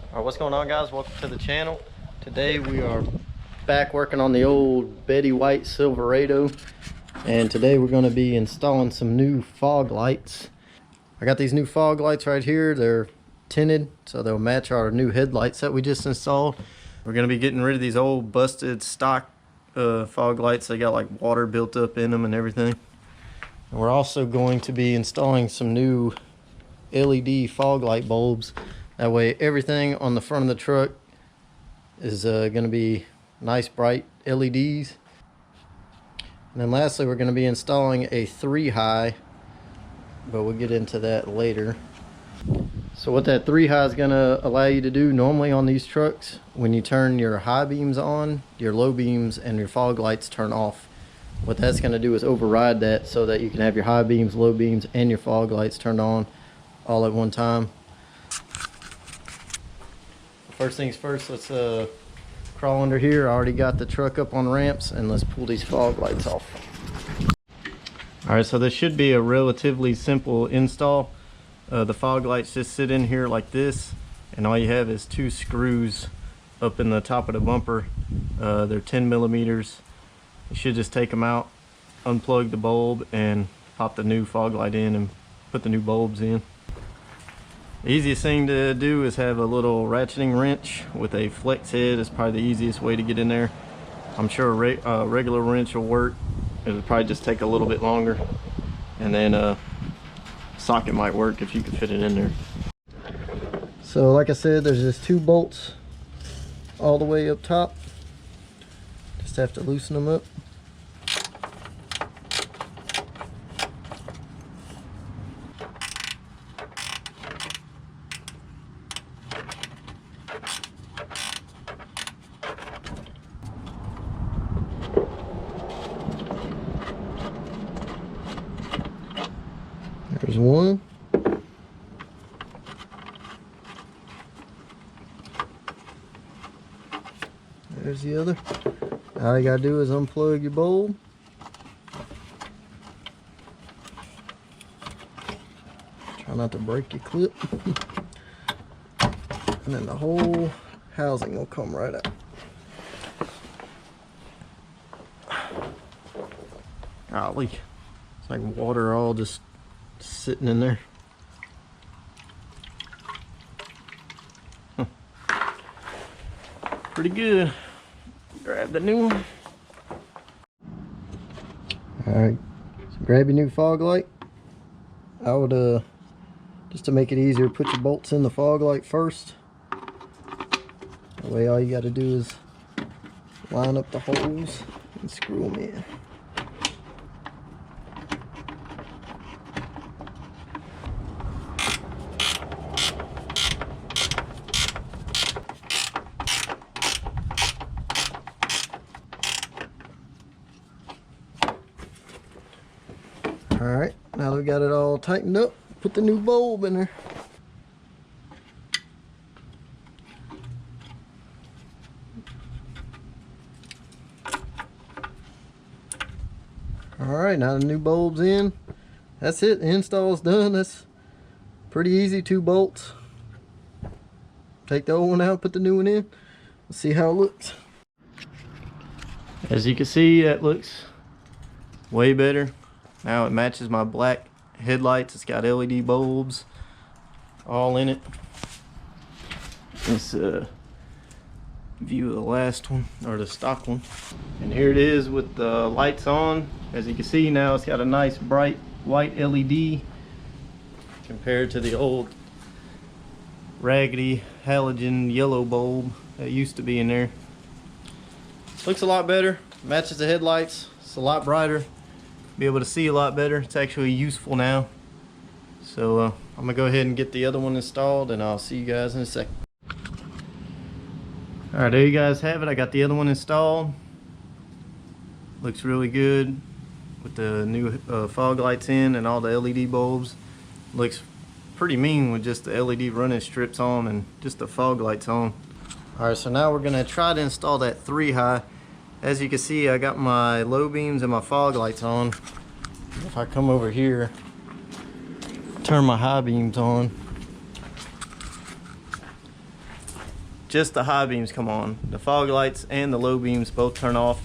Alright, what's going on, guys? Welcome to the channel. Today we are back working on the old Betty White Silverado, and today we're going to be installing some new fog lights. I got these new fog lights right here. They're tinted, so they'll match our new headlights that we just installed. We're going to be getting rid of these old busted stock fog lights. They got like water built up in them and everything. And we're also going to be installing some new LED fog light bulbs. That way everything on the front of the truck is going to be nice bright LEDs. And then lastly, we're going to be installing a 3-high, but we'll get into that later. So what that 3-high is going to allow you to do normally on these trucks, when you turn your high beams on, your low beams and your fog lights turn off. What that's going to do is override that so that you can have your high beams, low beams, and your fog lights turned on all at one time. First things first, let's crawl under here. I already got the truck up on ramps, and let's pull these fog lights off. Alright, so this should be a relatively simple install. The fog lights just sit in here like this, and all you have is 2 screws up in the top of the bumper. They're 10 millimeters. You should just take them out, unplug the bulb, and pop the new fog light in and put the new bulbs in. The easiest thing to do is have a little ratcheting wrench with a flex head. Is probably the easiest way to get in there. I'm sure a regular wrench will work. It'll probably just take a little bit longer. And then a socket might work if you could fit it in there. So like I said, there's just 2 bolts all the way up top. Just have to loosen them up. There's one. There's the other. All you gotta do is unplug your bulb. Try not to break your clip. And then the whole housing will come right out. Golly. It's like water all just sitting in there. Pretty good. Grab the new one. Alright, so grab your new fog light. I would just to make it easier, put your bolts in the fog light first. That way all you got to do is line up the holes and screw them in. Alright, now that we got it all tightened up, put the new bulb in there. Alright, now the new bulb's in. That's it, the install's done. That's pretty easy, 2 bolts. Take the old one out, put the new one in. Let's see how it looks. As you can see, that looks way better. Now it matches my black headlights. It's got LED bulbs all in it. This view of the last one, or the stock one. And here it is with the lights on. As you can see, now it's got a nice bright white LED compared to the old raggedy halogen yellow bulb that used to be in there. Looks a lot better, matches the headlights. It's a lot brighter. Be able to see a lot better. It's actually useful now. So I'm gonna go ahead and get the other one installed, and I'll see you guys in a second. All right, there you guys have it. I got the other one installed. Looks really good with the new fog lights in and all the LED bulbs. Looks pretty mean with just the LED running strips on and just the fog lights on. All right, so now we're gonna try to install that 3-high. As you can see, I got my low beams and my fog lights on. If I come over here, turn my high beams on, just the high beams come on. The fog lights and the low beams both turn off.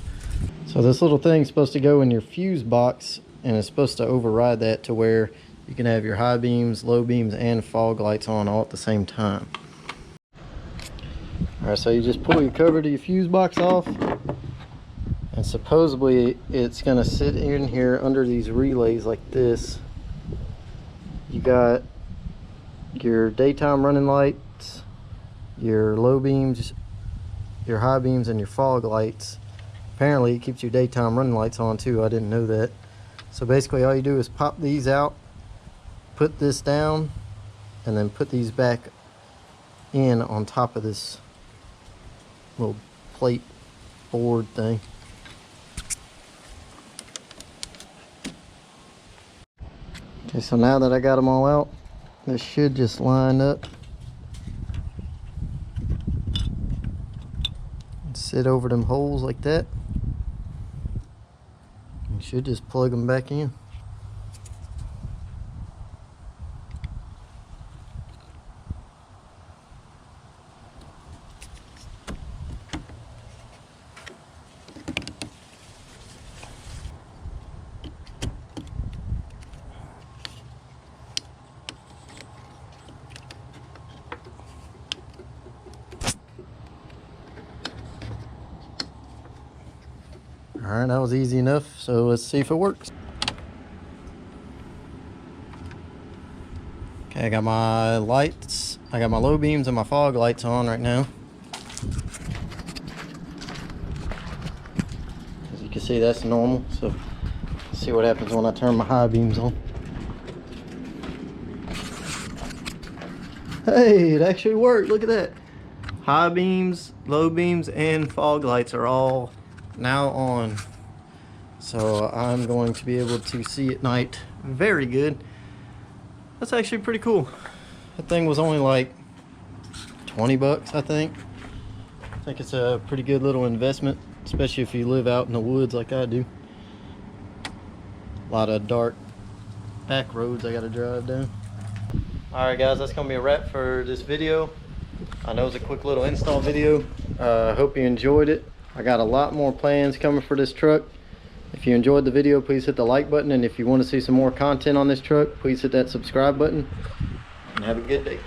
So this little thing's supposed to go in your fuse box, and it's supposed to override that to where you can have your high beams, low beams, and fog lights on all at the same time. Alright, so you just pull your cover to your fuse box off, and supposedly it's gonna sit in here under these relays like this. You got your daytime running lights, your low beams, your high beams, and your fog lights. Apparently it keeps your daytime running lights on too. I didn't know that. So basically all you do is pop these out, put this down, and then put these back in on top of this little plate board thing. Okay, so now that I got them all out, this should just line up and sit over them holes like that. You should just plug them back in. Alright, that was easy enough, so let's see if it works. Okay, I got my lights, I got my low beams and my fog lights on right now. As you can see, that's normal, so let's see what happens when I turn my high beams on. Hey, it actually worked, look at that. High beams, low beams, and fog lights are all now on, so I'm going to be able to see at night very good. That's actually pretty cool. That thing was only like 20 bucks, I think. I think it's a pretty good little investment, especially if you live out in the woods like I do. A lot of dark back roads I gotta drive down. Alright guys, that's gonna be a wrap for this video. I know it's a quick little install video. Hope you enjoyed it. I got a lot more plans coming for this truck. If you enjoyed the video, please hit the like button, and if you want to see some more content on this truck, please hit that subscribe button, and have a good day.